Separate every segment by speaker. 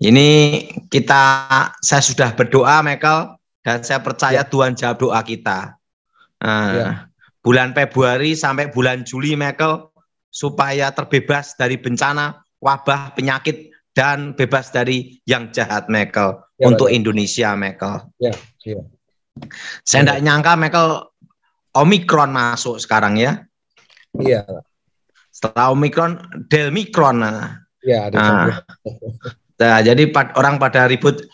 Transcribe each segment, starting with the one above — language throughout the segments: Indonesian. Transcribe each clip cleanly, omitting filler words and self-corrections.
Speaker 1: Ini saya sudah berdoa, Michael, dan saya percaya Tuhan jawab doa kita. Bulan Februari sampai bulan Juli, Michael, supaya terbebas dari bencana, wabah, penyakit, dan bebas dari yang jahat, Michael, untuk Indonesia, Michael. Saya tidak nyangka, Michael, Omikron masuk sekarang ya.
Speaker 2: Iya.
Speaker 1: Setelah Omikron, Delmikron.
Speaker 2: Iya,
Speaker 1: Nah, jadi orang pada ribut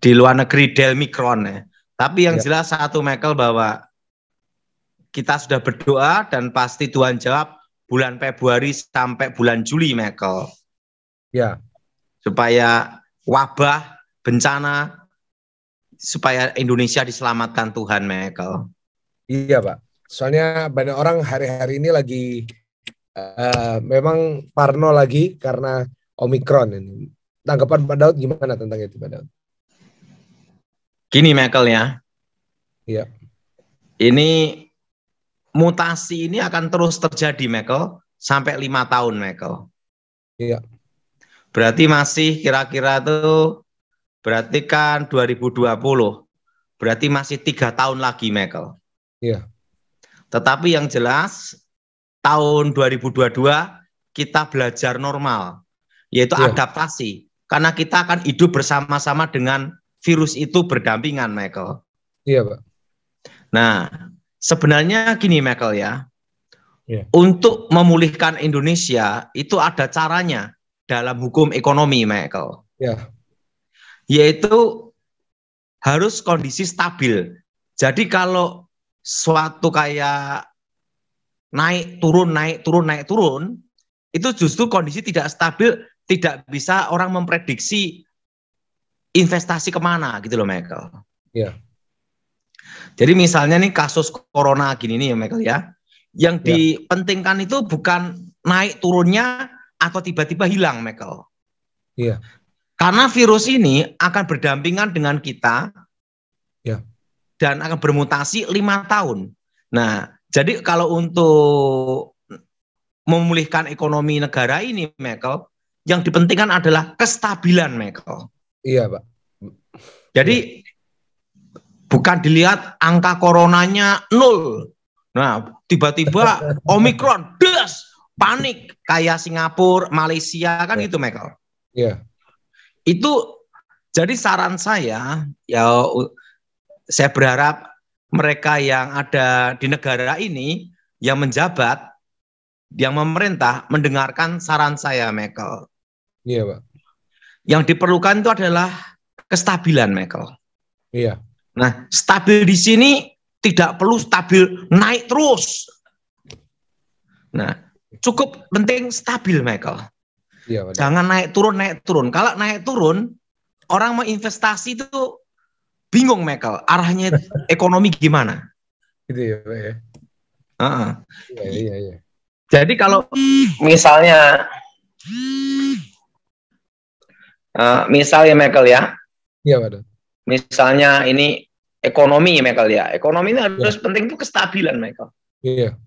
Speaker 1: di luar negeri Delmikron ya. Tapi yang jelas satu, Michael, bahwa kita sudah berdoa dan pasti Tuhan jawab bulan Februari sampai bulan Juli, Michael.
Speaker 2: Ya.
Speaker 1: Supaya wabah, bencana, supaya Indonesia diselamatkan Tuhan, Michael.
Speaker 2: Iya, Pak. Soalnya banyak orang hari-hari ini lagi memang parno lagi karena Omikron ini. Tanggapan Pak Daud gimana tentang itu, Pak Daud?
Speaker 1: Gini, Michael ya.
Speaker 2: Iya.
Speaker 1: Ini mutasi ini akan terus terjadi, Michael, sampai 5 tahun, Michael.
Speaker 2: Iya.
Speaker 1: Berarti masih kira-kira tuh, berarti kan 2020. Berarti masih 3 tahun lagi, Michael.
Speaker 2: Iya.
Speaker 1: Tetapi yang jelas, tahun 2022 kita belajar normal, yaitu adaptasi. Karena kita akan hidup bersama-sama dengan virus itu berdampingan, Michael.
Speaker 2: Iya, Pak.
Speaker 1: Nah, sebenarnya gini, Michael ya. Untuk memulihkan Indonesia itu ada caranya dalam hukum ekonomi, Michael. Yaitu harus kondisi stabil. Jadi kalau suatu kayak naik turun, itu justru kondisi tidak stabil, tidak bisa orang memprediksi investasi kemana gitu loh, Michael.
Speaker 2: Iya.
Speaker 1: Jadi misalnya nih kasus corona gini nih ya, Michael ya, yang dipentingkan itu bukan naik turunnya atau tiba-tiba hilang, Michael.
Speaker 2: Iya.
Speaker 1: Karena virus ini akan berdampingan dengan kita dan akan bermutasi 5 tahun. Nah, jadi kalau untuk memulihkan ekonomi negara ini, Michael, yang dipentingkan adalah kestabilan, Michael.
Speaker 2: Iya, Pak.
Speaker 1: Jadi bukan dilihat angka coronanya 0. Nah, tiba-tiba Omikron, panik kayak Singapura, Malaysia kan gitu, Michael.
Speaker 2: Iya.
Speaker 1: Itu jadi saran saya, ya saya berharap mereka yang ada di negara ini, yang menjabat, yang memerintah, mendengarkan saran saya, Michael.
Speaker 2: Iya, Pak.
Speaker 1: Yang diperlukan itu adalah kestabilan, Michael.
Speaker 2: Iya.
Speaker 1: Nah, stabil di sini tidak perlu stabil naik terus. Nah, cukup penting stabil, Michael.
Speaker 2: Iya,
Speaker 1: jangan naik turun. Kalau naik turun, orang mau investasi itu bingung, Michael. Arahnya ekonomi gimana?
Speaker 2: Gitu ya, Pak ya. Iya.
Speaker 1: Jadi kalau misalnya Michael ya.
Speaker 2: Iya, Pak.
Speaker 1: Misalnya ini ekonomi, Michael ya. Ekonomi ini harus penting itu kestabilan, Michael.
Speaker 2: Iya.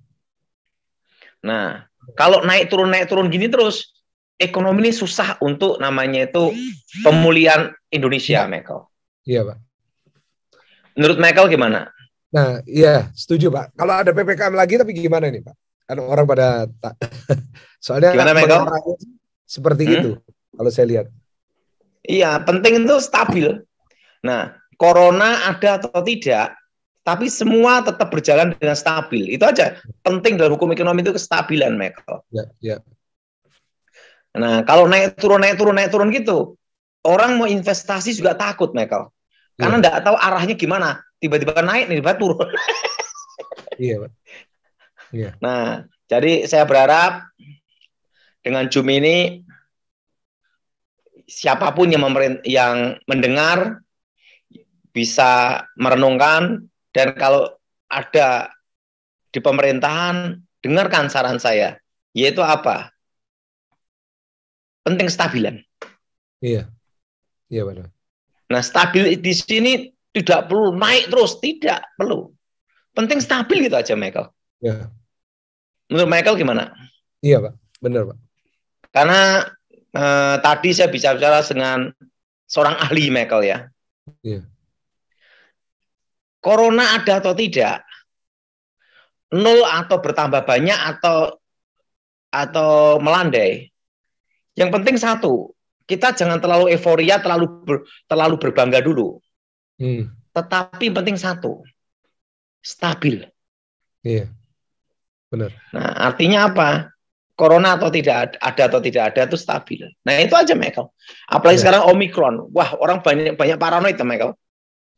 Speaker 1: Nah, kalau naik turun gini terus, ekonomi ini susah untuk namanya itu pemulihan Indonesia, Michael.
Speaker 2: Iya, Pak.
Speaker 1: Menurut Michael gimana?
Speaker 2: Nah, iya, setuju, Pak. Kalau ada PPKM lagi tapi gimana nih, Pak? Kan orang pada soalnya
Speaker 1: gimana, Michael?
Speaker 2: Seperti itu kalau saya lihat.
Speaker 1: Iya, penting itu stabil. Nah, corona ada atau tidak, tapi semua tetap berjalan dengan stabil. Itu aja. Penting dalam hukum ekonomi itu kestabilan, Michael.
Speaker 2: Ya.
Speaker 1: Nah, kalau naik turun gitu, orang mau investasi juga takut, Michael. Karena nggak tahu arahnya gimana. Tiba-tiba naik, tiba-tiba turun.
Speaker 2: Iya, Pak. Iya.
Speaker 1: Nah, jadi saya berharap dengan Zoom ini siapapun yang mendengar bisa merenungkan, dan kalau ada di pemerintahan, dengarkan saran saya, yaitu apa? Penting kestabilan.
Speaker 2: Iya, benar.
Speaker 1: Nah, stabil di sini tidak perlu naik terus, tidak perlu. Penting stabil gitu aja, Michael.
Speaker 2: Iya.
Speaker 1: Menurut Michael gimana?
Speaker 2: Iya, Pak. Benar, Pak.
Speaker 1: Karena tadi saya bicara dengan seorang ahli Michael ya.
Speaker 2: Iya.
Speaker 1: Corona ada atau tidak, nol atau bertambah banyak atau melandai. Yang penting satu, kita jangan terlalu euforia, terlalu berbangga dulu. Tetapi penting satu, stabil.
Speaker 2: Iya, benar.
Speaker 1: Nah, artinya apa? Corona atau tidak ada itu stabil. Nah, itu aja Michael. Apalagi sekarang Omicron. Wah, orang banyak paranoid ya Michael.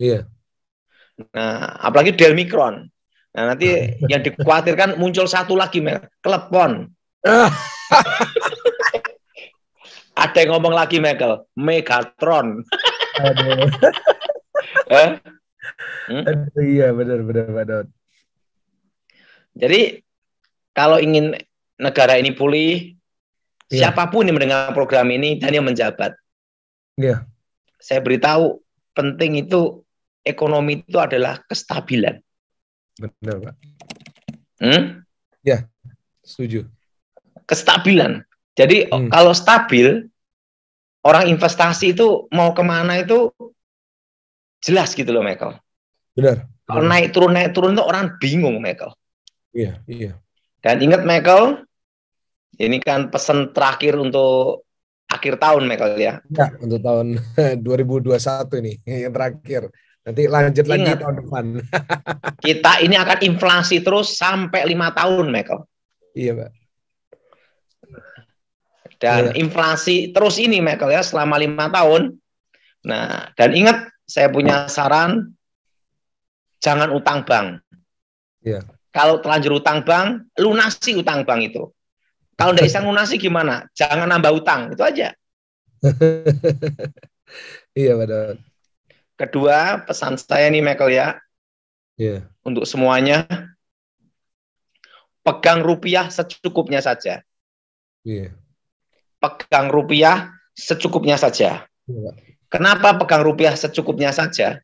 Speaker 2: Iya.
Speaker 1: Nah, apalagi Delmicron. Nah, nanti yang dikhawatirkan muncul satu lagi Michael, klepon. Ada yang ngomong lagi Michael, Megatron.
Speaker 2: Aduh. Iya, benar.
Speaker 1: Jadi kalau ingin negara ini pulih, siapapun yang mendengar program ini dan yang menjabat, saya beritahu penting itu ekonomi itu adalah kestabilan.
Speaker 2: Benar, Pak. Ya, setuju.
Speaker 1: Kestabilan. Jadi kalau stabil, orang investasi itu mau kemana itu jelas gitu loh, Michael.
Speaker 2: Benar.
Speaker 1: Kalau naik turun itu orang bingung, Michael.
Speaker 2: Iya.
Speaker 1: Dan ingat, Michael, ini kan pesan terakhir untuk akhir tahun, Michael ya.
Speaker 2: Ya, untuk tahun 2021 ini yang terakhir. Nanti lanjut lagi tahun depan.
Speaker 1: Kita ini akan inflasi terus sampai 5 tahun, Michael.
Speaker 2: Iya, Pak.
Speaker 1: Dan inflasi terus ini, Michael ya, selama 5 tahun. Nah, dan ingat, saya punya saran, jangan utang bank.
Speaker 2: Iya.
Speaker 1: Kalau terlanjur utang bank, lunasi utang bank itu. Kalau tidak bisa lunasi gimana? Jangan nambah utang, itu aja.
Speaker 2: Iya, benar.
Speaker 1: Kedua, pesan saya nih, Michael ya, untuk semuanya, pegang rupiah secukupnya saja. Pegang rupiah secukupnya saja. Kenapa pegang rupiah secukupnya saja?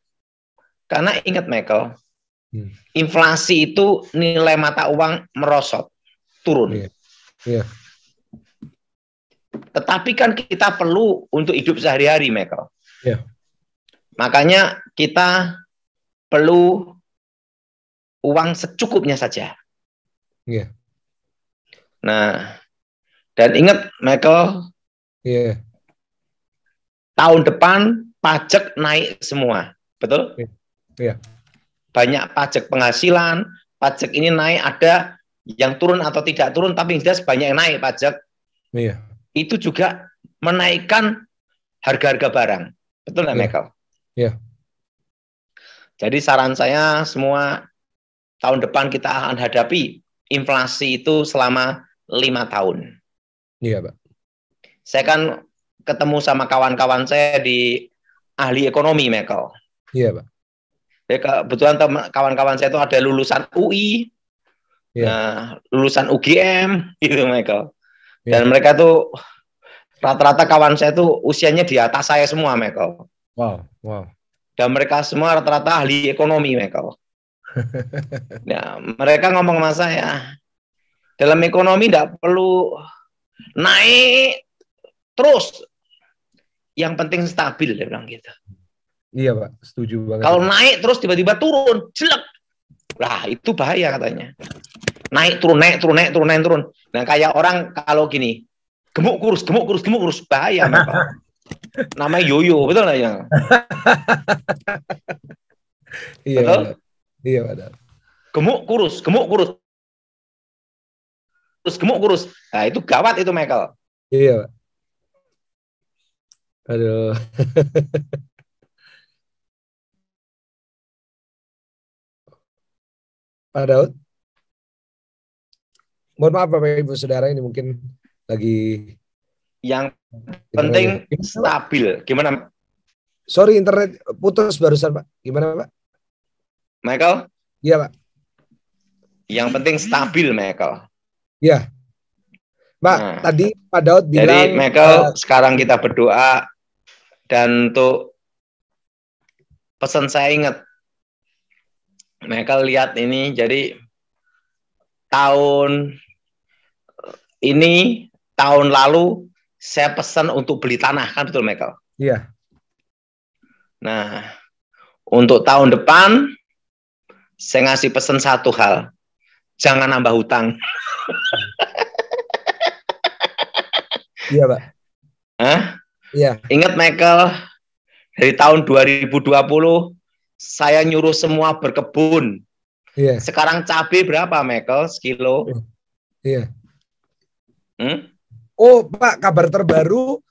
Speaker 1: Karena ingat, Michael, inflasi itu nilai mata uang merosot, turun. Tetapi kan kita perlu untuk hidup sehari-hari, Michael. Makanya kita perlu uang secukupnya saja. Nah, dan ingat, Michael, tahun depan pajak naik semua, betul? Banyak pajak penghasilan, pajak ini naik, ada yang turun atau tidak turun, tapi jelas banyak yang naik pajak. Itu juga menaikkan harga-harga barang, betul nggak, Michael? Jadi saran saya semua, tahun depan kita akan hadapi inflasi itu selama 5 tahun.
Speaker 2: Iya, Pak.
Speaker 1: Saya kan ketemu sama kawan-kawan saya di ahli ekonomi, Michael.
Speaker 2: Iya, Pak.
Speaker 1: Ya, kebetulan kawan-kawan saya itu ada lulusan UI, lulusan UGM, gitu, Michael. Dan mereka tuh rata-rata kawan saya tuh usianya di atas saya semua, Michael.
Speaker 2: Wow.
Speaker 1: Dan mereka semua rata-rata ahli ekonomi, Michael. Nah, mereka ngomong sama saya, dalam ekonomi tidak perlu naik terus, yang penting stabil, dia bilang gitu.
Speaker 2: Iya, Pak, setuju banget.
Speaker 1: Kalau naik terus tiba-tiba turun, jelek, lah itu bahaya katanya. Naik turun. Nah, kayak orang kalau gini, gemuk kurus, bahaya, Michael. Namanya yoyo, betul nggak ya? Betul?
Speaker 2: Iya, benar.
Speaker 1: Gemuk kurus. Nah, itu gawat itu, Michael.
Speaker 2: Iya, Pak. Aduh. Pak Daud? Mohon maaf Bapak Ibu Saudara, ini mungkin lagi
Speaker 1: yang penting stabil. Gimana?
Speaker 2: Sorry, internet putus barusan, Pak. Gimana, Pak?
Speaker 1: Michael?
Speaker 2: Iya, Pak.
Speaker 1: Yang penting stabil, Michael.
Speaker 2: Iya. Pak, tadi Pak Daud bilang...
Speaker 1: Jadi, Michael, sekarang kita berdoa, dan untuk pesan saya ingat, Michael lihat ini, jadi tahun ini, tahun lalu, saya pesan untuk beli tanah, kan betul Michael?
Speaker 2: Iya.
Speaker 1: Nah, untuk tahun depan saya ngasih pesan satu hal, jangan nambah hutang.
Speaker 2: Iya, Pak.
Speaker 1: Hah?
Speaker 2: Iya.
Speaker 1: Ingat Michael, dari tahun 2020 saya nyuruh semua berkebun.
Speaker 2: Iya.
Speaker 1: Sekarang cabai berapa Michael sekilo?
Speaker 2: Iya.
Speaker 1: Hmm?
Speaker 2: Oh, Pak, kabar terbaru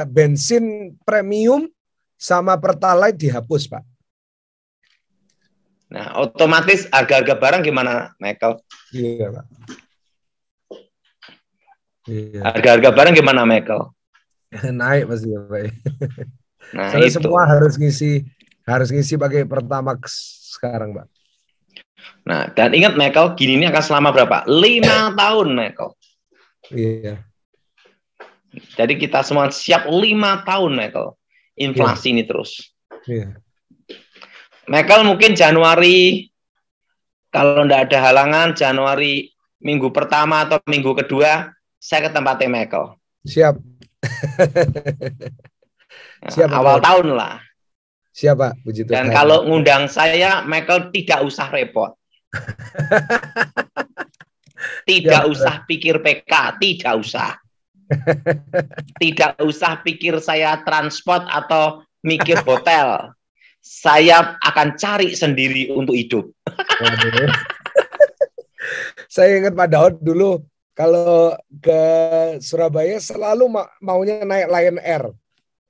Speaker 2: bensin premium sama Pertalite dihapus, Pak.
Speaker 1: Nah, otomatis harga-harga barang gimana, Michael?
Speaker 2: Iya, Pak. Iya.
Speaker 1: Harga-harga barang gimana, Michael?
Speaker 2: Naik pasti ya, Pak.
Speaker 1: Nah,
Speaker 2: soalnya
Speaker 1: itu.
Speaker 2: semua harus ngisi pakai Pertamax sekarang, Pak.
Speaker 1: Nah, dan ingat Michael, gini ini akan selama berapa? 5 tahun, Michael.
Speaker 2: Iya.
Speaker 1: Jadi kita semua siap 5 tahun, Michael. Inflasi ini terus.
Speaker 2: Iya.
Speaker 1: Michael mungkin Januari, kalau tidak ada halangan, Januari minggu pertama atau minggu kedua, saya ke tempatnya Michael.
Speaker 2: Siap.
Speaker 1: Nah,
Speaker 2: Siap,
Speaker 1: awal tahun lah.
Speaker 2: Siap, Pak. Puji Tuhan.
Speaker 1: Dan kalau ngundang saya, Michael tidak usah repot. Tidak usah pikir PK, tidak usah. Tidak usah pikir saya transport atau mikir hotel. Saya akan cari sendiri untuk hidup.
Speaker 2: Saya ingat Pak Daud dulu kalau ke Surabaya selalu maunya naik Lion Air.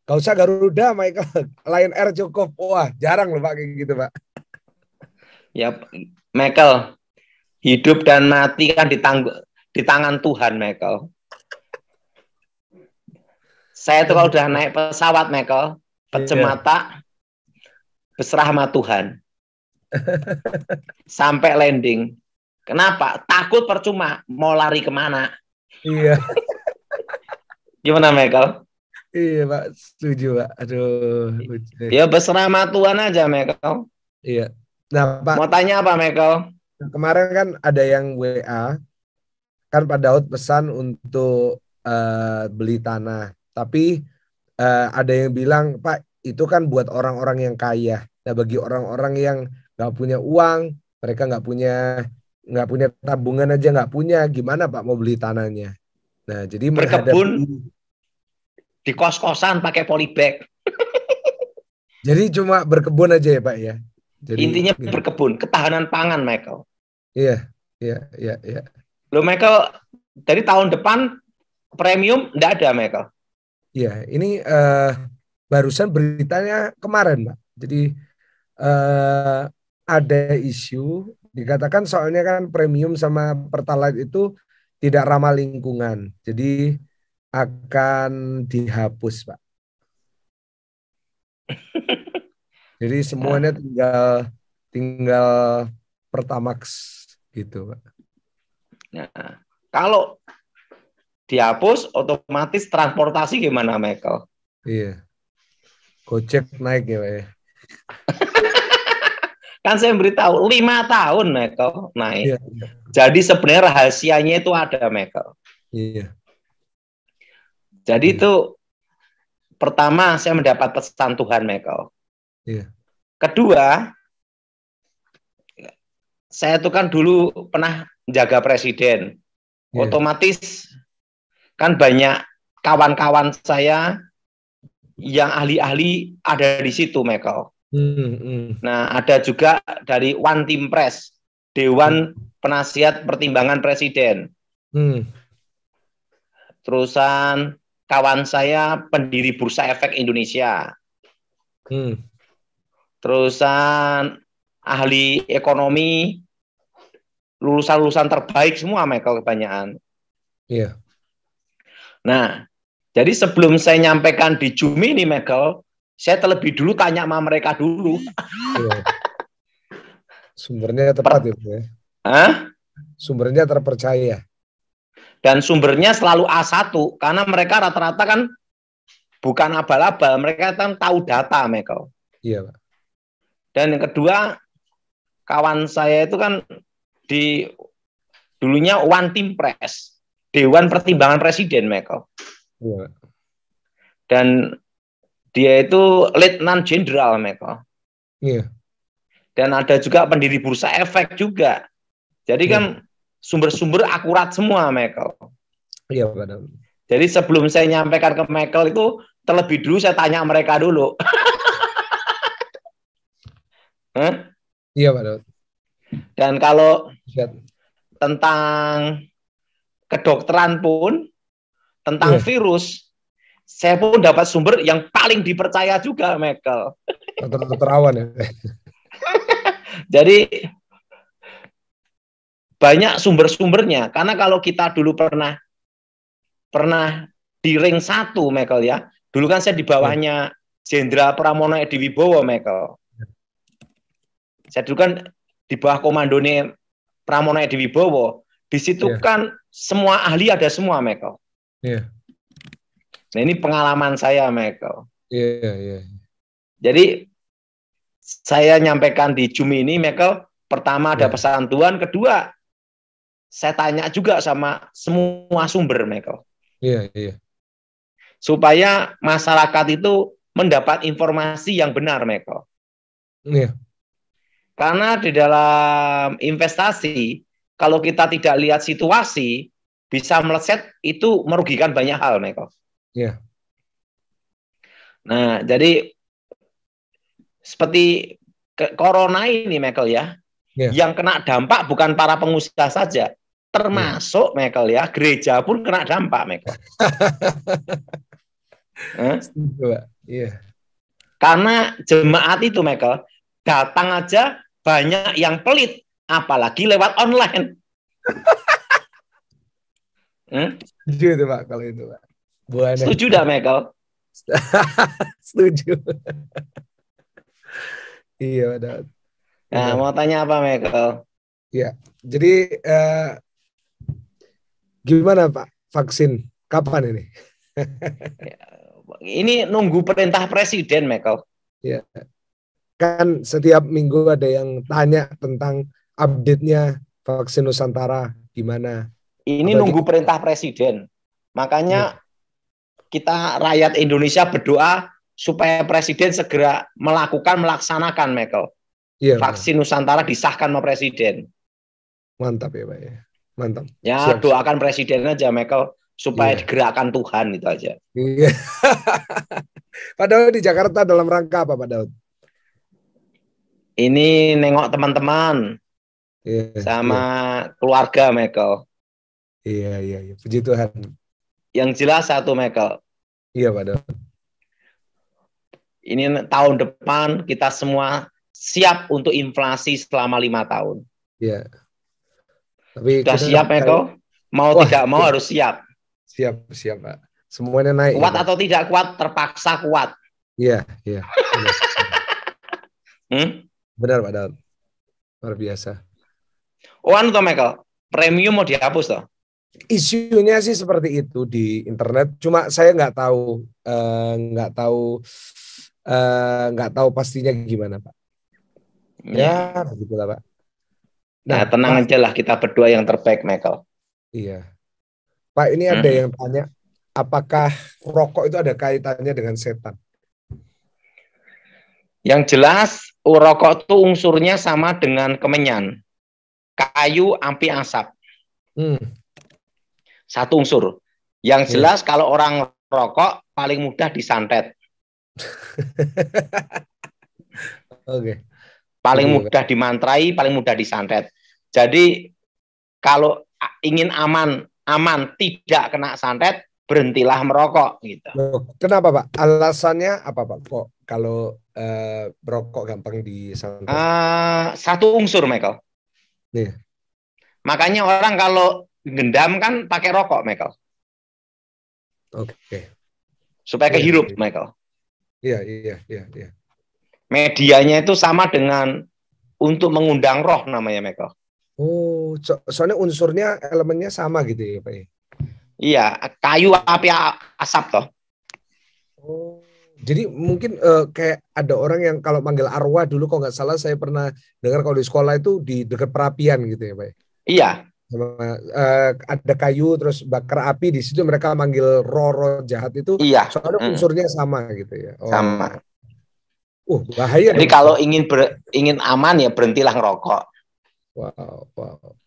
Speaker 2: Gak usah Garuda, Michael. Lion Air cukup. Wah, jarang loh Pak kayak gitu, Pak.
Speaker 1: Ya, Michael, hidup dan mati kan di tangan Tuhan, Michael. Saya tuh kalau udah naik pesawat, Michael, pejam mata, berserah sama Tuhan. Sampai landing. Kenapa? Takut percuma. Mau lari kemana?
Speaker 2: Iya.
Speaker 1: Gimana, Michael?
Speaker 2: Iya, Pak. Setuju, Pak. Aduh.
Speaker 1: Ya berserah sama Tuhan aja, Michael.
Speaker 2: Iya. Nah, Pak.
Speaker 1: Mau tanya apa, Michael?
Speaker 2: Kemarin kan ada yang WA. Kan Pak Daud pesan untuk beli tanah. Tapi ada yang bilang, Pak, itu kan buat orang-orang yang kaya. Nah, bagi orang-orang yang nggak punya uang, mereka nggak punya tabungan aja nggak punya, gimana Pak mau beli tanahnya? Nah, jadi
Speaker 1: berkebun di kos-kosan pakai polybag.
Speaker 2: Jadi cuma berkebun aja ya Pak ya. Jadi,
Speaker 1: intinya berkebun, ketahanan pangan, Michael.
Speaker 2: Iya.
Speaker 1: Loh, Michael, dari tahun depan premium nggak ada, Michael.
Speaker 2: Iya, ini barusan beritanya kemarin, Pak. Jadi ada isu dikatakan soalnya kan premium sama Pertalite itu tidak ramah lingkungan. Jadi akan dihapus, Pak. Jadi semuanya tinggal Pertamax gitu, Pak.
Speaker 1: Nah, kalau dihapus, otomatis transportasi gimana, Michael?
Speaker 2: Iya. Gojek naik ya, Pak ya.
Speaker 1: Kan saya beritahu 5 tahun, Michael, naik.
Speaker 2: Iya.
Speaker 1: Jadi sebenarnya rahasianya itu ada, Michael.
Speaker 2: Iya.
Speaker 1: Jadi itu pertama saya mendapat pesan Tuhan, Michael.
Speaker 2: Iya.
Speaker 1: Kedua, saya itu kan dulu pernah menjaga presiden. Yeah. Otomatis kan banyak kawan-kawan saya yang ahli-ahli ada di situ, Michael. Nah, ada juga dari One Team Press, Dewan Penasihat Pertimbangan Presiden. Terusan kawan saya pendiri Bursa Efek Indonesia. Terusan ahli ekonomi, lulusan-lulusan terbaik semua, Michael, kebanyakan.
Speaker 2: Iya.
Speaker 1: Nah, jadi sebelum saya nyampaikan di Zoom ini, Michael, saya terlebih dulu tanya sama mereka dulu.
Speaker 2: Iya. Sumbernya tepat itu ya. Sumbernya terpercaya. Dan
Speaker 1: sumbernya selalu A1, karena mereka rata-rata kan bukan abal-abal, mereka kan tahu data, Michael.
Speaker 2: Iya, Pak.
Speaker 1: Dan yang kedua, kawan saya itu kan dulunya One Team Press, Dewan Pertimbangan Presiden, Michael.
Speaker 2: Iya.
Speaker 1: Dan dia itu Letnan Jenderal, Michael.
Speaker 2: Iya.
Speaker 1: Dan ada juga pendiri Bursa Efek juga. Jadi kan sumber-sumber akurat semua, Michael.
Speaker 2: Iya, Pak Daud.
Speaker 1: Jadi sebelum saya nyampaikan ke Michael itu, terlebih dulu saya tanya mereka dulu.
Speaker 2: Iya, Pak Daud.
Speaker 1: Dan kalau tentang kedokteran pun, tentang virus, saya pun dapat sumber yang paling dipercaya juga, Michael.
Speaker 2: Dokter awan ya.
Speaker 1: Jadi banyak sumber-sumbernya. Karena kalau kita dulu pernah di ring 1, Michael ya. Dulu kan saya di bawahnya Jenderal Pramono Edi Wibowo, Michael. Saya dulu kan di bawah komandonya Pramono Edi Wibowo. Di situ kan semua ahli ada semua, Michael. Nah, ini pengalaman saya, Michael. Jadi saya nyampaikan di Zoom ini, Michael, pertama ada pesan Tuhan, kedua saya tanya juga sama semua sumber, Michael. Supaya masyarakat itu mendapat informasi yang benar, Michael. Karena di dalam investasi, kalau kita tidak lihat situasi, bisa meleset, itu merugikan banyak hal, Michael. Nah, jadi seperti corona ini, Michael ya, yang kena dampak bukan para pengusaha saja, termasuk Michael ya, gereja pun kena dampak, Michael. Karena jemaat itu, Michael, datang aja banyak yang pelit, apalagi lewat online.
Speaker 2: Setuju itu, Pak, kalau itu, Pak.
Speaker 1: Setuju dah, Michael?
Speaker 2: Setuju. Iya, Daud.
Speaker 1: Nah, mau tanya apa, Michael?
Speaker 2: Ya, jadi gimana, Pak, vaksin? Kapan ini?
Speaker 1: Ini nunggu perintah presiden, Michael.
Speaker 2: Ya, kan setiap minggu ada yang tanya tentang update-nya vaksin Nusantara gimana.
Speaker 1: Ini nunggu perintah presiden. Makanya kita rakyat Indonesia berdoa supaya presiden segera melaksanakan, Michael. Vaksin Nusantara disahkan sama presiden.
Speaker 2: Mantap ya, Pak ya. Mantap.
Speaker 1: Ya, doakan presiden aja, Michael, supaya digerakkan Tuhan, itu aja.
Speaker 2: Iya. Pak Daud di Jakarta dalam rangka apa, Pak Daud?
Speaker 1: Ini nengok teman-teman sama keluarga, Michael.
Speaker 2: Iya. Puji Tuhan.
Speaker 1: Yang jelas satu, Michael.
Speaker 2: Iya, Pak Daud.
Speaker 1: Ini tahun depan kita semua siap untuk inflasi selama 5 tahun.
Speaker 2: Iya. Tapi
Speaker 1: sudah siap, Michael? Mau tidak mau harus siap.
Speaker 2: Siap, Pak. Semuanya naik.
Speaker 1: Kuat atau tidak kuat, terpaksa kuat.
Speaker 2: Iya. Benar, Pak Daud. Luar biasa.
Speaker 1: Toh, Michael, premium mau dihapus toh?
Speaker 2: Isunya sih seperti itu di internet. Cuma saya nggak tahu pastinya gimana, Pak. Ya, begitulah, Pak.
Speaker 1: Nah, tenang aja lah, kita berdoa yang terbaik, Michael.
Speaker 2: Iya. Pak, ini ada yang tanya, apakah rokok itu ada kaitannya dengan setan?
Speaker 1: Yang jelas, rokok itu unsurnya sama dengan kemenyan. Kayu, api, asap. Satu unsur. Yang jelas kalau orang rokok paling mudah disantet.
Speaker 2: Oke.
Speaker 1: Paling mudah dimantrai, paling mudah disantet. Jadi kalau ingin aman tidak kena santet, berhentilah merokok gitu.
Speaker 2: Kenapa, Pak? Alasannya apa, Pak? Kok kalau merokok gampang disantet?
Speaker 1: Satu unsur, Michael. Makanya orang kalau gendam kan pakai rokok, Michael.
Speaker 2: Oke.
Speaker 1: Supaya kehirup, Michael.
Speaker 2: Iya.
Speaker 1: Medianya itu sama dengan untuk mengundang roh namanya, Michael.
Speaker 2: Oh, soalnya unsurnya, elemennya sama gitu ya, Pak?
Speaker 1: Iya, kayu, api, asap toh.
Speaker 2: Oh, jadi mungkin kayak ada orang yang kalau manggil arwah dulu, kalau nggak salah saya pernah dengar kalau di sekolah itu di dekat perapian gitu ya, Pak?
Speaker 1: Iya.
Speaker 2: sama ada kayu terus bakar api di situ mereka manggil roh-roh jahat itu
Speaker 1: Iya,
Speaker 2: soalnya unsurnya sama gitu ya.
Speaker 1: sama.
Speaker 2: Bahaya
Speaker 1: Jadi
Speaker 2: dong.
Speaker 1: kalau ingin aman ya berhentilah ngerokok.
Speaker 2: Wow.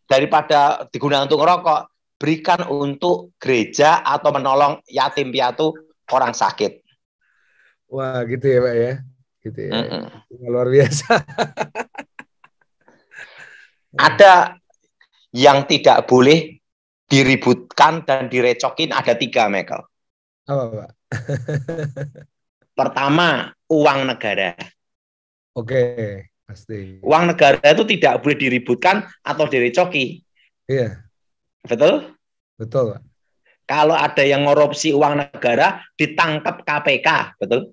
Speaker 1: Daripada digunakan untuk ngerokok, berikan untuk gereja atau menolong yatim piatu orang sakit.
Speaker 2: Wah, gitu ya, Pak ya. Gitu ya. Luar biasa.
Speaker 1: Ada yang tidak boleh diributkan dan direcokin, ada 3, Michael.
Speaker 2: Apa, Pak?
Speaker 1: Pertama, uang negara.
Speaker 2: Oke, pasti.
Speaker 1: Uang negara itu tidak boleh diributkan atau direcoki.
Speaker 2: Iya.
Speaker 1: Betul?
Speaker 2: Betul, Pak.
Speaker 1: Kalau ada yang ngorupsi uang negara, ditangkap KPK. Betul?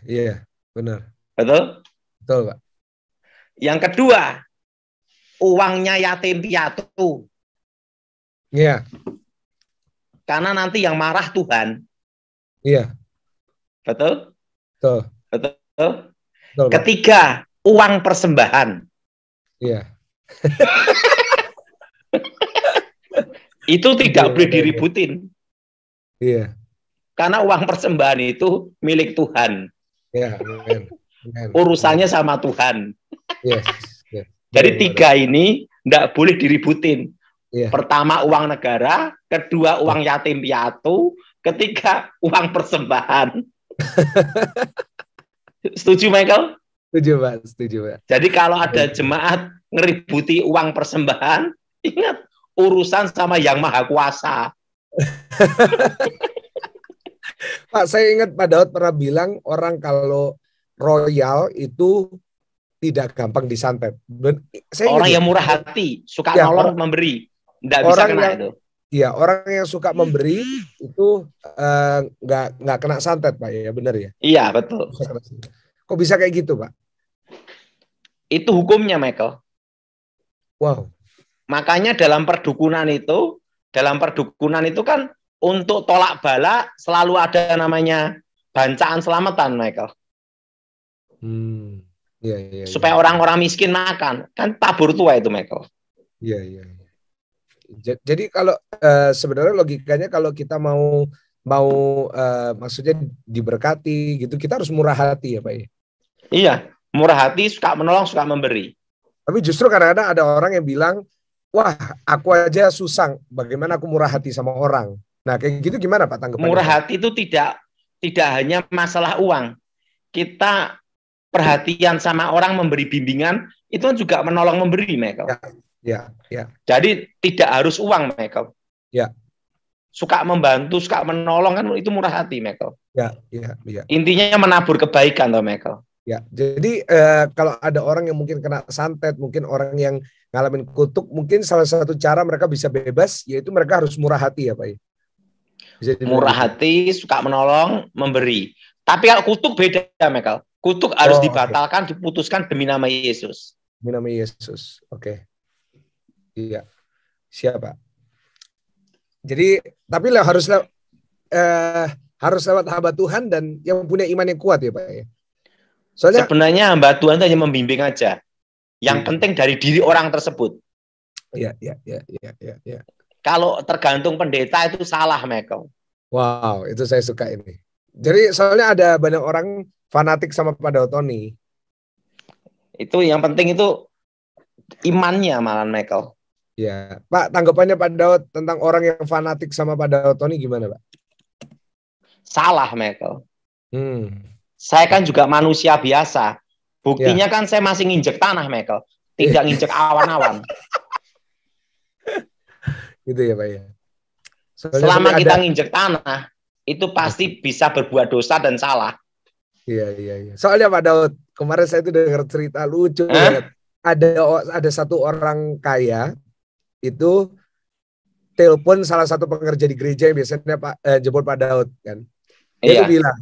Speaker 2: Iya, benar.
Speaker 1: Betul?
Speaker 2: Betul, Pak.
Speaker 1: Yang kedua, uangnya yatim piatu.
Speaker 2: Iya.
Speaker 1: Karena nanti yang marah Tuhan.
Speaker 2: Iya.
Speaker 1: Betul?
Speaker 2: Betul.
Speaker 1: Betul?
Speaker 2: Betul, Pak.
Speaker 1: Ketiga, uang persembahan.
Speaker 2: Iya.
Speaker 1: Itu tidak boleh diributin.
Speaker 2: Iya.
Speaker 1: Karena uang persembahan itu milik Tuhan.
Speaker 2: Iya,
Speaker 1: urusannya sama Tuhan.
Speaker 2: Yes.
Speaker 1: Jadi 3 ini tidak boleh diributin.
Speaker 2: Yeah.
Speaker 1: Pertama uang negara, kedua uang yatim piatu, ketiga uang persembahan. Setuju, Michael?
Speaker 2: Setuju, Pak.
Speaker 1: Jadi kalau ada jemaat ngeributi uang persembahan, ingat urusan sama Yang Maha Kuasa.
Speaker 2: Pak, saya ingat Pak Daud pernah bilang orang kalau royal itu tidak gampang disantet.
Speaker 1: Orang yang murah hati, suka nolong, memberi, tidak bisa kena itu.
Speaker 2: Iya, orang yang suka memberi itu nggak kena santet, Pak. Ya benar ya.
Speaker 1: Iya, betul.
Speaker 2: Kok bisa kayak gitu, Pak?
Speaker 1: Itu hukumnya, Michael.
Speaker 2: Wow.
Speaker 1: Makanya dalam perdukunan itu kan untuk tolak bala selalu ada namanya bancaan selamatan, Michael.
Speaker 2: Iya.
Speaker 1: Supaya orang-orang miskin makan, kan tabur tua itu, Michael.
Speaker 2: Iya. Jadi kalau sebenarnya logikanya kalau kita mau maksudnya diberkati gitu, kita harus murah hati ya, Pak.
Speaker 1: Iya, murah hati, suka menolong, suka memberi.
Speaker 2: Tapi justru kadang-kadang ada orang yang bilang, wah, aku aja susah, bagaimana aku murah hati sama orang. Nah, kayak gitu gimana, Pak, tanggapannya?
Speaker 1: Murah hati itu tidak hanya masalah uang. Kita perhatian sama orang, memberi bimbingan, itu juga menolong memberi, Michael.
Speaker 2: Ya.
Speaker 1: Jadi tidak harus uang, Michael.
Speaker 2: Ya.
Speaker 1: Suka membantu, suka menolong, kan itu murah hati, Michael.
Speaker 2: Ya.
Speaker 1: Intinya menabur kebaikan, toh, Michael.
Speaker 2: Ya, jadi kalau ada orang yang mungkin kena santet, mungkin orang yang ngalamin kutuk, mungkin salah satu cara mereka bisa bebas, yaitu mereka harus murah hati ya, Pak.
Speaker 1: Murah hati, suka menolong, memberi. Tapi kalau kutuk beda, Michael. Kutuk harus dibatalkan, diputuskan demi nama Yesus.
Speaker 2: Demi nama Yesus, oke. Iya, siapa? Jadi, tapi harus lewat hamba Tuhan dan yang punya iman yang kuat ya, Pak.
Speaker 1: Soalnya, sebenarnya hamba Tuhan hanya membimbing aja. Yang penting dari diri orang tersebut.
Speaker 2: Iya.
Speaker 1: Kalau tergantung pendeta itu salah, Michael.
Speaker 2: Wow, itu saya suka ini. Jadi soalnya ada banyak orang fanatik sama Pak Daud Tony.
Speaker 1: Itu yang penting itu imannya malah, Michael.
Speaker 2: Ya, Pak, tanggapannya Pak Daud tentang orang yang fanatik sama Pak Daud Tony gimana, Pak?
Speaker 1: Salah, Michael. Saya kan juga manusia biasa. Buktinya kan saya masih nginjek tanah, Michael. Tidak nginjek awan-awan.
Speaker 2: Gitu ya, Pak ya.
Speaker 1: Selama kita nginjek tanah, itu pasti bisa berbuat dosa dan salah.
Speaker 2: Iya. Soalnya Pak Daud, kemarin saya itu dengar cerita lucu banget. Ada satu orang kaya itu telepon salah satu pekerja di gereja yang biasanya jemput Pak Daud kan. Dia bilang,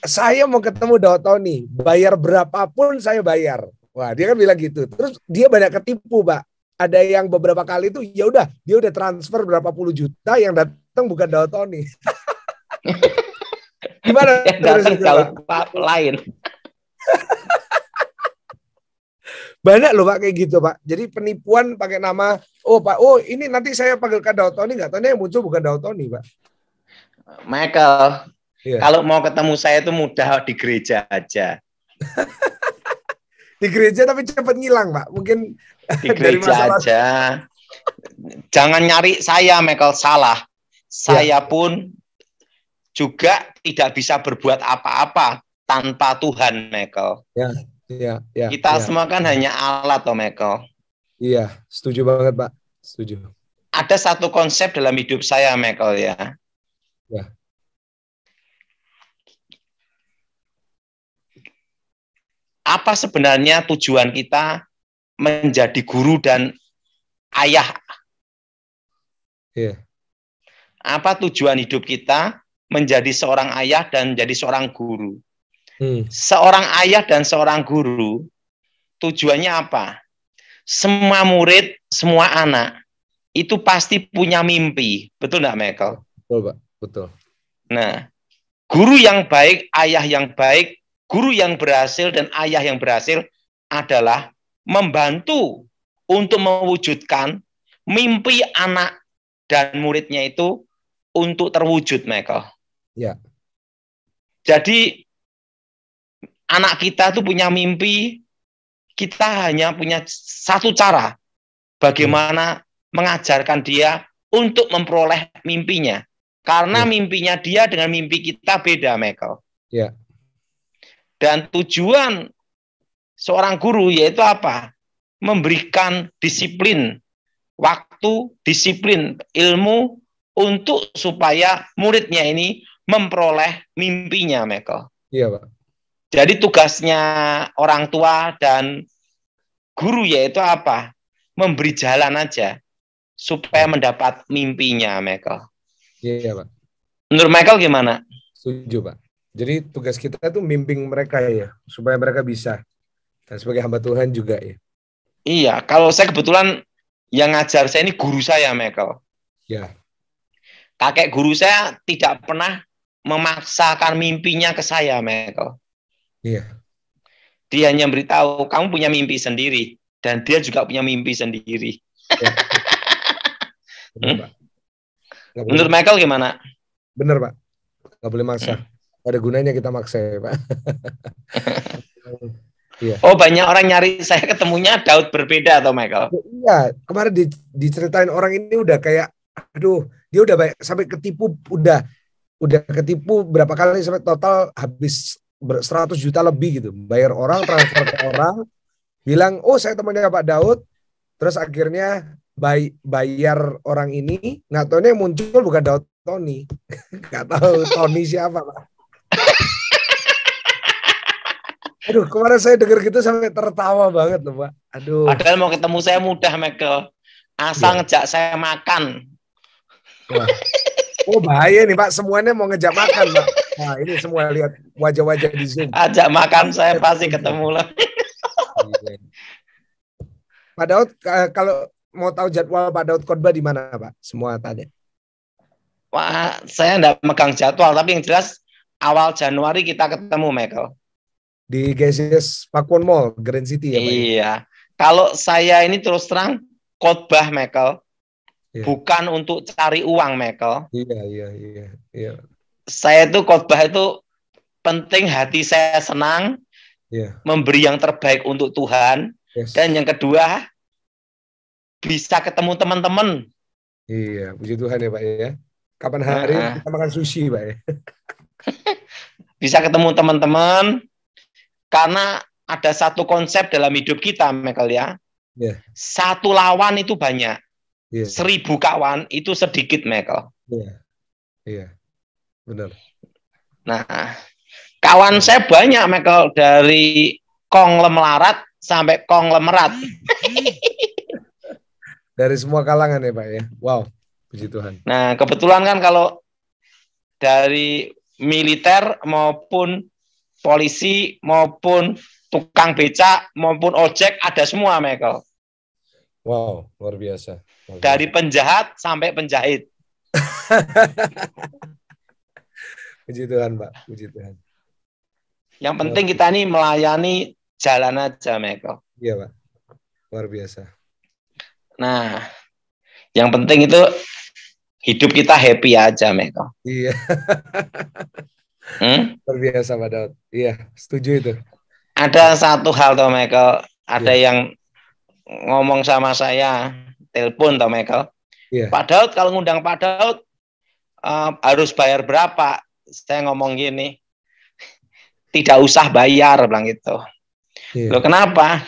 Speaker 2: saya mau ketemu Daud Tony, bayar berapapun saya bayar. Wah, dia kan bilang gitu. Terus dia banyak ketipu, Pak. Ada yang beberapa kali itu ya udah dia udah transfer berapa puluh juta, yang datang bukan Daud Tony. Gimana?
Speaker 1: Datang Daud lain.
Speaker 2: Banyak loh Pak kayak gitu, Pak. Jadi penipuan pakai nama, Oh Pak, oh ini nanti saya panggil Kak Daud Tony nggak? Tony yang muncul bukan Daud Tony Pak.
Speaker 1: Michael,
Speaker 2: Iya.
Speaker 1: kalau mau ketemu saya itu mudah di gereja aja.
Speaker 2: Di gereja tapi cepat ngilang Pak. Mungkin
Speaker 1: Di
Speaker 2: dari
Speaker 1: gereja
Speaker 2: masalah.
Speaker 1: aja. Jangan nyari saya, Michael, salah. Saya pun juga tidak bisa berbuat apa-apa tanpa Tuhan, Michael.
Speaker 2: Ya.
Speaker 1: Kita semua kan hanya alat, toh, Michael.
Speaker 2: Iya, setuju banget Pak. Setuju.
Speaker 1: Ada satu konsep dalam hidup saya, Michael, ya.
Speaker 2: Ya.
Speaker 1: Apa sebenarnya tujuan kita menjadi guru dan ayah?
Speaker 2: Iya.
Speaker 1: Apa tujuan hidup kita menjadi seorang ayah dan menjadi seorang guru? Seorang ayah dan seorang guru, tujuannya apa? Semua murid, semua anak, itu pasti punya mimpi. Betul nggak, Michael?
Speaker 2: Betul, Pak. Betul.
Speaker 1: Nah, guru yang baik, ayah yang baik, guru yang berhasil dan ayah yang berhasil adalah membantu untuk mewujudkan mimpi anak dan muridnya itu untuk terwujud, Michael.
Speaker 2: Ya.
Speaker 1: Jadi anak kita itu punya mimpi, kita hanya punya satu cara bagaimana mengajarkan dia untuk memperoleh mimpinya. Karena mimpinya dia dengan mimpi kita beda, Michael.
Speaker 2: Ya.
Speaker 1: Dan tujuan seorang guru yaitu apa? Memberikan disiplin waktu, disiplin ilmu untuk supaya muridnya ini memperoleh mimpinya, Michael.
Speaker 2: Iya, Pak.
Speaker 1: Jadi tugasnya orang tua dan guru yaitu apa? Memberi jalan aja supaya mendapat mimpinya, Michael.
Speaker 2: Iya, Pak.
Speaker 1: Menurut Michael gimana?
Speaker 2: Setuju, Pak. Jadi tugas kita itu membimbing mereka ya, supaya mereka bisa. Dan sebagai hamba Tuhan juga ya.
Speaker 1: Iya, kalau saya kebetulan yang ngajar saya ini guru saya, Michael.
Speaker 2: Ya.
Speaker 1: Kakek guru saya tidak pernah memaksakan mimpinya ke saya, Michael.
Speaker 2: Iya.
Speaker 1: Dia hanya beritahu, kamu punya mimpi sendiri. Dan dia juga punya mimpi sendiri.
Speaker 2: Ya. Benar, Pak.
Speaker 1: Menurut Michael gimana?
Speaker 2: Benar, Pak. Nggak boleh maksa. Ada gunanya kita maksa ya, Pak. Iya.
Speaker 1: Oh, banyak orang nyari saya ketemunya Daud berbeda atau Michael?
Speaker 2: Iya, kemarin diceritain orang ini udah kayak, aduh, dia udah sampai ketipu, udah ketipu berapa kali sampai total habis 100 juta lebih gitu. Bayar orang, transfer ke orang, bilang, oh saya temannya Pak Daud, terus akhirnya bayar orang ini, nggak tahu yang muncul bukan Daud Tony. Nggak tahu Tony siapa, Pak. Aduh, kemarin saya dengar gitu sampai tertawa banget loh, Pak. Aduh.
Speaker 1: Padahal mau ketemu saya mudah, Michael. Asal ngejak saya makan.
Speaker 2: Wah. Oh bahaya nih, Pak. Semuanya mau ngejak makan, Pak. Nah, ini semua lihat wajah-wajah di Zoom.
Speaker 1: Ajak makan saya pasti ketemu lah.
Speaker 2: Pak Daud, kalau mau tahu jadwal Pak Daud khotbah di mana, Pak? Semua tanya.
Speaker 1: Wah, saya enggak megang jadwal, tapi yang jelas awal Januari kita ketemu, Michael.
Speaker 2: Di GCS Pakuwon Mall, Grand City ya, Pak?
Speaker 1: Iya. Kalau saya ini terus terang khotbah, Michael. Bukan untuk cari uang, Michael.
Speaker 2: Iya.
Speaker 1: Saya itu khotbah itu penting hati saya senang, memberi yang terbaik untuk Tuhan, dan yang kedua bisa ketemu teman-teman.
Speaker 2: Iya, puji Tuhan ya, Pak ya. Kapan hari kita makan sushi, Pak ya?
Speaker 1: Bisa ketemu teman-teman, karena ada satu konsep dalam hidup kita, Michael ya. Satu lawan itu banyak. 1000 kawan itu sedikit, Michael.
Speaker 2: Iya. Benar.
Speaker 1: Nah, kawan saya banyak, Michael, dari konglomeraat sampai konglomerat.
Speaker 2: Dari semua kalangan ya, Pak ya. Wow, puji Tuhan.
Speaker 1: Nah, kebetulan kan kalau dari militer maupun polisi maupun tukang becak maupun ojek ada semua, Michael.
Speaker 2: Wow, luar biasa.
Speaker 1: Dari penjahat sampai penjahit.
Speaker 2: Puji Tuhan, Pak. Puji Tuhan.
Speaker 1: Yang penting kita ini melayani jalan aja, Michael.
Speaker 2: Iya, Pak. Luar biasa.
Speaker 1: Nah, Yang penting itu hidup kita happy aja, Michael.
Speaker 2: Iya. Luar biasa Pak Daud. Iya, setuju itu.
Speaker 1: Ada satu hal toh Michael, ada
Speaker 2: Iya.
Speaker 1: yang ngomong sama saya, telepon toh Michael.
Speaker 2: Iya.
Speaker 1: Pak Daud, kalau ngundang Pak Daud harus bayar berapa? Saya ngomong gini, tidak usah bayar, bilang gitu.
Speaker 2: Iya.
Speaker 1: Loh kenapa?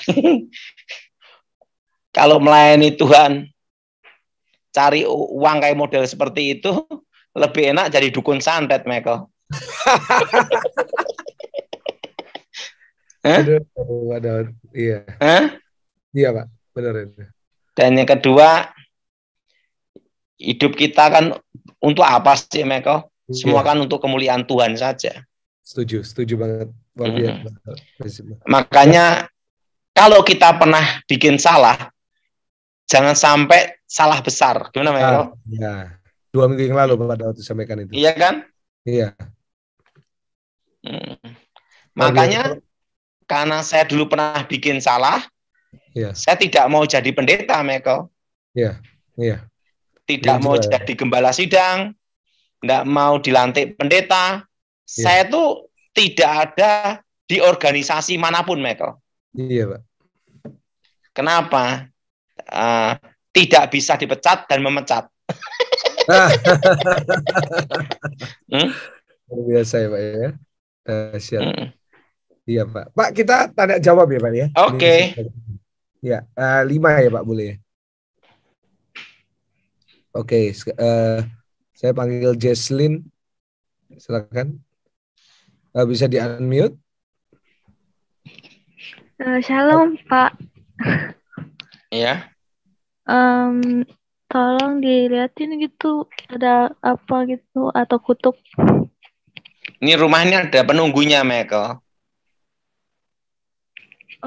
Speaker 1: Kalau melayani Tuhan, cari uang kayak model seperti itu, lebih enak jadi dukun santet, Michael.
Speaker 2: Aduh, Pak Daud. Iya. Iya Pak, benar itu.
Speaker 1: Dan yang kedua, hidup kita kan untuk apa sih, Michael? Semua kan untuk kemuliaan Tuhan saja.
Speaker 2: Setuju banget. Luar biasa.
Speaker 1: Makanya kalau kita pernah bikin salah, jangan sampai salah besar. Gimana, Michael?
Speaker 2: Ya. 2 minggu yang lalu Pak Daud sampaikan itu.
Speaker 1: Iya kan?
Speaker 2: Iya.
Speaker 1: Makanya karena saya dulu pernah bikin salah, saya tidak mau jadi pendeta, Michael.
Speaker 2: Iya.
Speaker 1: Tidak mau jadi gembala sidang, tidak mau dilantik pendeta. Saya tuh tidak ada di organisasi manapun, Michael.
Speaker 2: Iya, Pak.
Speaker 1: Kenapa? Tidak bisa dipecat dan memecat.
Speaker 2: Biasa ya, Pak ya. Siap. Iya, Pak. Pak, kita tanya jawab ya, Pak ya.
Speaker 1: Oke.
Speaker 2: Ya, 5 ya, Pak, boleh ya. Oke, saya panggil Jesslyn. Silakan. Bisa di-unmute.
Speaker 3: Shalom, Pak.
Speaker 1: Iya.
Speaker 3: Tolong dilihatin gitu, ada apa gitu atau kutuk.
Speaker 1: Ini rumahnya ada penunggunya, Michael.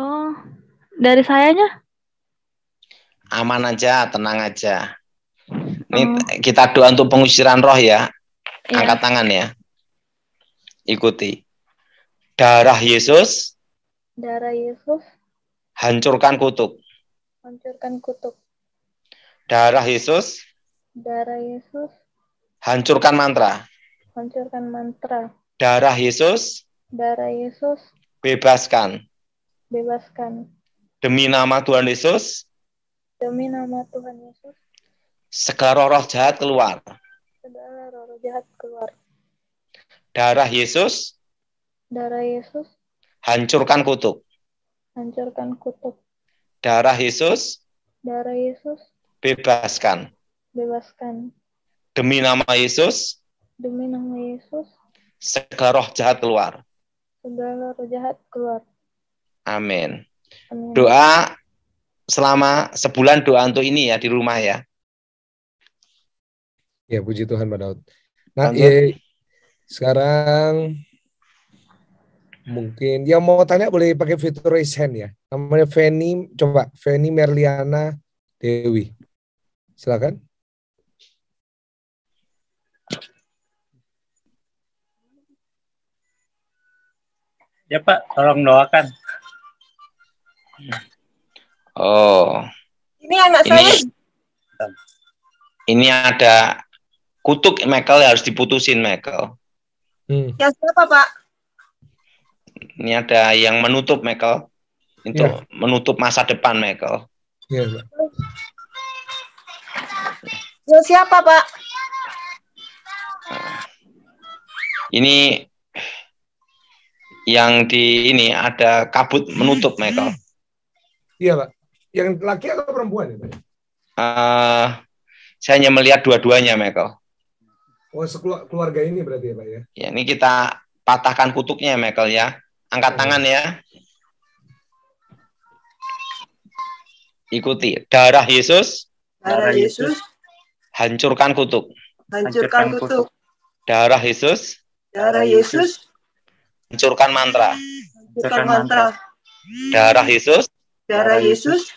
Speaker 3: Oh, dari sayanya?
Speaker 1: Aman aja, tenang aja. Ini kita doa untuk pengusiran roh ya. Angkat tangan ya. Ikuti. Darah Yesus.
Speaker 3: Darah Yesus.
Speaker 1: Hancurkan kutuk.
Speaker 3: Hancurkan kutuk.
Speaker 1: Darah Yesus.
Speaker 3: Darah Yesus.
Speaker 1: Hancurkan mantra.
Speaker 3: Hancurkan mantra.
Speaker 1: Darah Yesus.
Speaker 3: Darah Yesus.
Speaker 1: Bebaskan.
Speaker 3: Bebaskan.
Speaker 1: Demi nama Tuhan Yesus.
Speaker 3: Demi nama Tuhan Yesus.
Speaker 1: Segala roh jahat keluar.
Speaker 3: Segala roh jahat keluar.
Speaker 1: Darah Yesus.
Speaker 3: Darah Yesus.
Speaker 1: Hancurkan kutuk.
Speaker 3: Hancurkan kutuk.
Speaker 1: Darah Yesus.
Speaker 3: Darah Yesus.
Speaker 1: Bebaskan.
Speaker 3: Bebaskan.
Speaker 1: Demi nama Yesus.
Speaker 3: Demi nama Yesus.
Speaker 1: Segala roh jahat keluar.
Speaker 3: Segala roh jahat keluar.
Speaker 1: Amin.
Speaker 3: Amin.
Speaker 1: Doa selama sebulan, doa untuk ini ya di rumah ya.
Speaker 2: Ya, puji Tuhan Pak Daud. Nah, sekarang mungkin yang mau tanya boleh pakai fitur raise hand ya. Namanya Feni, coba Feni Merliana Dewi. Silakan.
Speaker 4: Ya Pak, tolong doakan.
Speaker 1: Oh.
Speaker 5: Ini anak saya.
Speaker 1: Ini ada kutuk, Michael, harus diputusin, Michael.
Speaker 5: Ya siapa, Pak?
Speaker 1: Ini ada yang menutup, Michael. Untuk menutup masa depan, Michael.
Speaker 2: Iya, Pak.
Speaker 5: Ya siapa, Pak?
Speaker 1: Ini yang di ini ada kabut menutup, Michael.
Speaker 2: Iya, Pak. Yang laki atau perempuan ya, Pak?
Speaker 1: Saya hanya melihat dua-duanya, Michael.
Speaker 2: Oh, keluarga ini berarti ya, Pak ya?
Speaker 1: Ya, ini kita patahkan kutuknya, Michael ya. Angkat tangan ya. Ikuti. Darah Yesus.
Speaker 5: Darah Yesus.
Speaker 1: Hancurkan kutuk.
Speaker 5: Hancurkan kutuk.
Speaker 1: Darah Yesus.
Speaker 5: Darah Yesus.
Speaker 1: Hancurkan mantra.
Speaker 5: Hancurkan mantra.
Speaker 1: Darah Yesus.
Speaker 5: Darah Yesus.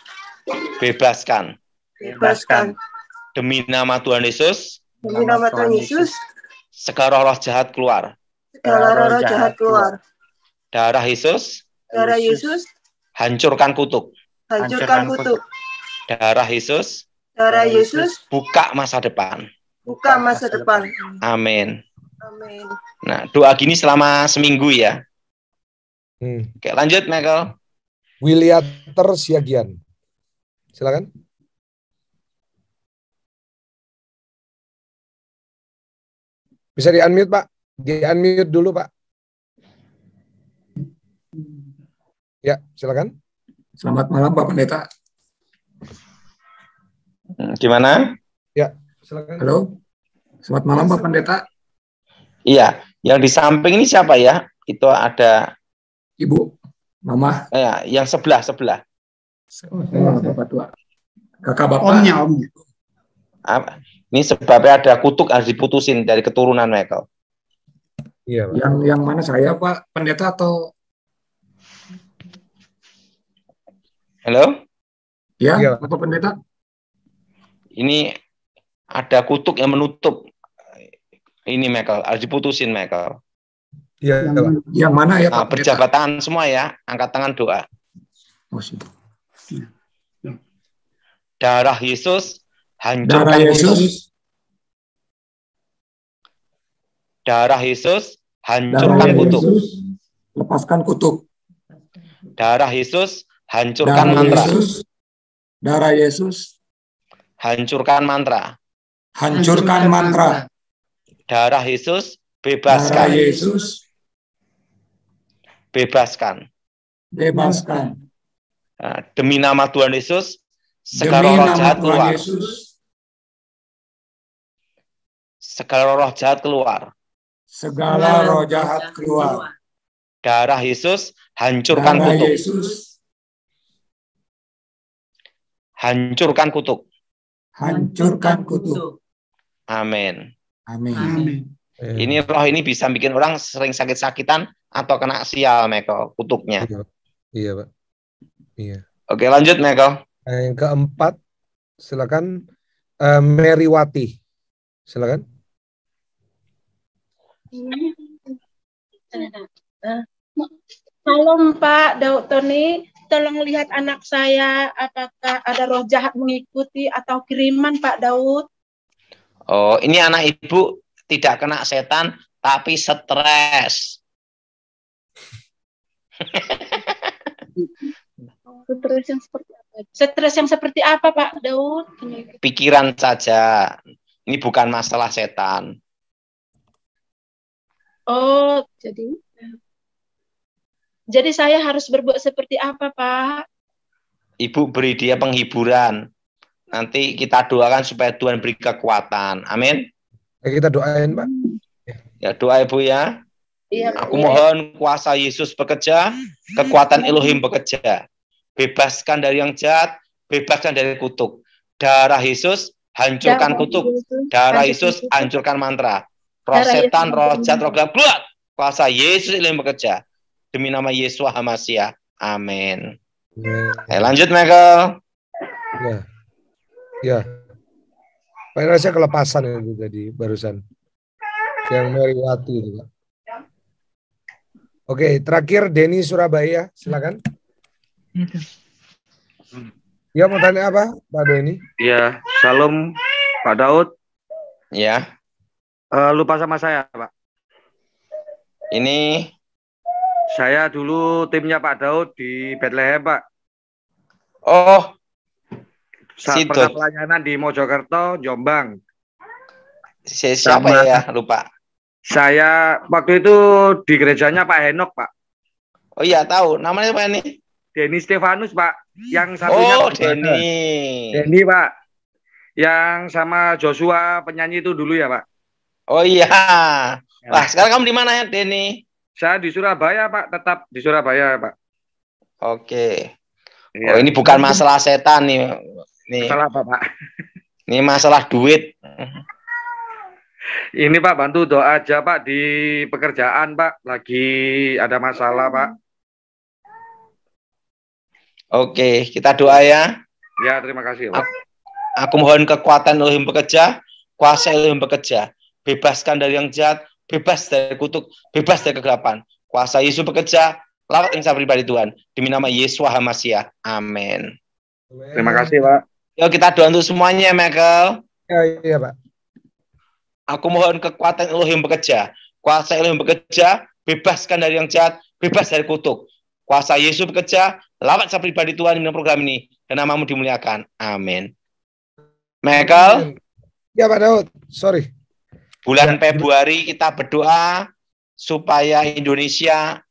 Speaker 1: Bebaskan.
Speaker 5: Bebaskan.
Speaker 1: Demi nama Tuhan Yesus.
Speaker 5: Demi nama Tuhan Yesus.
Speaker 1: Segala roh jahat keluar.
Speaker 5: Segala roh jahat keluar.
Speaker 1: Darah Yesus.
Speaker 5: Darah Yesus.
Speaker 1: Hancurkan kutuk.
Speaker 5: Hancurkan kutuk.
Speaker 1: Darah Yesus.
Speaker 5: Darah Yesus,
Speaker 1: buka masa depan.
Speaker 5: buka masa depan.
Speaker 1: Amin.
Speaker 5: Amin.
Speaker 1: Nah, doa gini selama seminggu ya.
Speaker 2: Hmm.
Speaker 1: Oke, lanjut Michael.
Speaker 2: Wiliater Siagian. Silakan. Bisa di-unmute, Pak. Di-unmute dulu, Pak. Ya, silakan.
Speaker 6: Selamat malam Pak Pendeta.
Speaker 1: Gimana?
Speaker 2: Ya, silakan.
Speaker 6: Halo. Selamat malam Pak Pendeta.
Speaker 1: Iya, yang di samping ini siapa ya? Itu ada
Speaker 6: Ibu, Mama.
Speaker 1: yang sebelah.
Speaker 6: Bapak tua. Kakak Bapak.
Speaker 4: Omnya.
Speaker 1: Apa? Ini sebabnya ada kutuk harus diputusin dari keturunan Michael.
Speaker 2: Iya, Pak.
Speaker 6: Yang mana saya Pak Pendeta atau?
Speaker 1: Halo?
Speaker 6: Ya,
Speaker 2: Iya.
Speaker 6: Bapak Pendeta.
Speaker 1: Ini ada kutuk yang menutup ini Michael, harus diputusin Michael.
Speaker 2: Iya, Pak.
Speaker 6: Yang mana ya
Speaker 1: Nah,
Speaker 6: Pak Pendeta?
Speaker 1: berjabat tangan semua ya, angkat tangan doa.
Speaker 6: Oh, siap.
Speaker 1: Darah Yesus
Speaker 6: Darah
Speaker 1: hancurkan kutuk.
Speaker 6: Yesus.
Speaker 1: Darah Yesus
Speaker 6: Darah
Speaker 1: hancurkan kutuk.
Speaker 6: Yesus. Lepaskan kutuk.
Speaker 1: Darah Yesus hancurkan
Speaker 6: Darah
Speaker 1: mantra.
Speaker 6: Yesus. Darah Yesus.
Speaker 1: Hancurkan mantra.
Speaker 6: Hancurkan mantra.
Speaker 1: Darah Yesus
Speaker 6: Darah
Speaker 1: bebaskan.
Speaker 6: Yesus.
Speaker 1: Bebaskan.
Speaker 6: Bebaskan.
Speaker 1: Nah, demi nama Tuhan Yesus, segala
Speaker 6: Demi
Speaker 1: roh
Speaker 6: nama
Speaker 1: jahat
Speaker 6: Tuhan
Speaker 1: keluar.
Speaker 6: Yesus.
Speaker 1: Segala roh jahat keluar.
Speaker 6: Segala roh jahat keluar.
Speaker 1: Darah Yesus hancurkan
Speaker 6: Darah
Speaker 1: kutuk.
Speaker 6: Yesus.
Speaker 1: Hancurkan kutuk.
Speaker 6: Hancurkan kutuk.
Speaker 1: Amin.
Speaker 6: Amin.
Speaker 1: Ini roh ini bisa bikin orang sering sakit-sakitan atau kena sial, Michael, kutuknya.
Speaker 2: Iya, Pak. Iya, Pak. Iya.
Speaker 1: Oke, lanjut, Michael.
Speaker 2: Nah, yang keempat, silakan Meriwati. Silakan.
Speaker 7: Halo Pak Daud Tony, tolong lihat anak saya apakah ada roh jahat mengikuti atau kiriman Pak Daud.
Speaker 1: Oh, ini anak ibu tidak kena setan, tapi stres.
Speaker 7: Stres yang seperti apa? Stres yang seperti apa Pak Daud?
Speaker 1: Pikiran saja. Ini bukan masalah setan.
Speaker 7: Oh, jadi saya harus berbuat seperti apa Pak?
Speaker 1: Ibu beri dia penghiburan. Nanti kita doakan supaya Tuhan beri kekuatan. Amin.
Speaker 2: Kita doain, Pak.
Speaker 1: Ya, doa Ibu ya.
Speaker 7: Iya,
Speaker 1: Aku mohon kuasa Yesus bekerja, kekuatan Elohim bekerja. Bebaskan dari yang jahat, bebaskan dari kutuk. Darah Yesus hancurkan kutuk. Darah Yesus hancurkan mantra. Roh setan, roh jahat, roh gelap, keluar. Kuasa Yesus Elohim bekerja. Demi nama Yesua HaMasyiah. Amin. Lanjut, Michael.
Speaker 2: Ya. Ya. Pak Rasanya kelepasan itu tadi barusan. Yang Meriwati itu, Pak. Oke, terakhir Denny Surabaya, silakan. Ya, mau tanya apa, Pak Denny?
Speaker 8: Ya, Shalom Pak Daud.
Speaker 1: Ya.
Speaker 8: Lupa sama saya, Pak.
Speaker 1: Ini
Speaker 8: saya dulu timnya Pak Daud di Bethlehem, Pak.
Speaker 1: Oh,
Speaker 8: Saat
Speaker 1: situ.
Speaker 8: pernah pelayanan di Mojokerto, Jombang.
Speaker 1: Siapa
Speaker 8: Sama-
Speaker 1: ya? Lupa.
Speaker 8: Saya waktu itu di gerejanya Pak Henok, Pak.
Speaker 1: Oh iya, tahu. Namanya apa ini?
Speaker 8: Denny Stefanus, Pak. Yang satunya
Speaker 1: Oh,
Speaker 8: Pak
Speaker 1: Denny.
Speaker 8: Denny, Pak. Yang sama Joshua penyanyi itu dulu ya, Pak.
Speaker 1: Oh iya. Wah, sekarang kamu di mana ya, Denny?
Speaker 8: Saya di Surabaya, Pak. Tetap di Surabaya, Pak.
Speaker 1: Oke.
Speaker 8: Iya.
Speaker 1: Oh, ini bukan masalah setan nih. Nih,
Speaker 8: Salah apa, Pak?
Speaker 1: ini masalah duit.
Speaker 8: Ini Pak, bantu doa aja Pak di pekerjaan Pak. Lagi ada masalah Pak.
Speaker 1: Oke, kita doa ya.
Speaker 8: Ya, terima kasih Pak.
Speaker 1: Aku mohon kekuatan Elohim bekerja, kuasa Elohim bekerja. Bebaskan dari yang jahat, bebas dari kutuk, bebas dari kegelapan. Kuasa Yesus bekerja, lawat yang saya pribadi Tuhan. Demi nama Yesua HaMasyiah. Amin.
Speaker 8: Terima kasih Pak.
Speaker 1: Yuk kita doa untuk semuanya, Michael.
Speaker 2: Iya, Pak.
Speaker 1: Aku mohon kekuatan Elohim bekerja. Kuasa Elohim bekerja, bebaskan dari yang jahat, bebas dari kutuk. Kuasa Yesus bekerja, lawat saya pribadi Tuhan di program ini, dan namamu dimuliakan. Amin. Michael,
Speaker 2: Ya, Pak Daud. Sorry.
Speaker 1: bulan Februari kita berdoa supaya Indonesia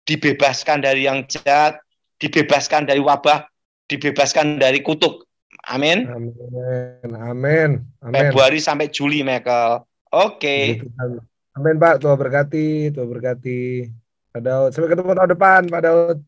Speaker 1: dibebaskan dari yang jahat, dibebaskan dari wabah, dibebaskan dari kutuk. Amin.
Speaker 2: Amin.
Speaker 1: Februari sampai Juli, Michael. Oke.
Speaker 2: Amin, Pak. Tuhan berkati. Pak Daud. Sampai ketemu tahun depan, Pak Daud.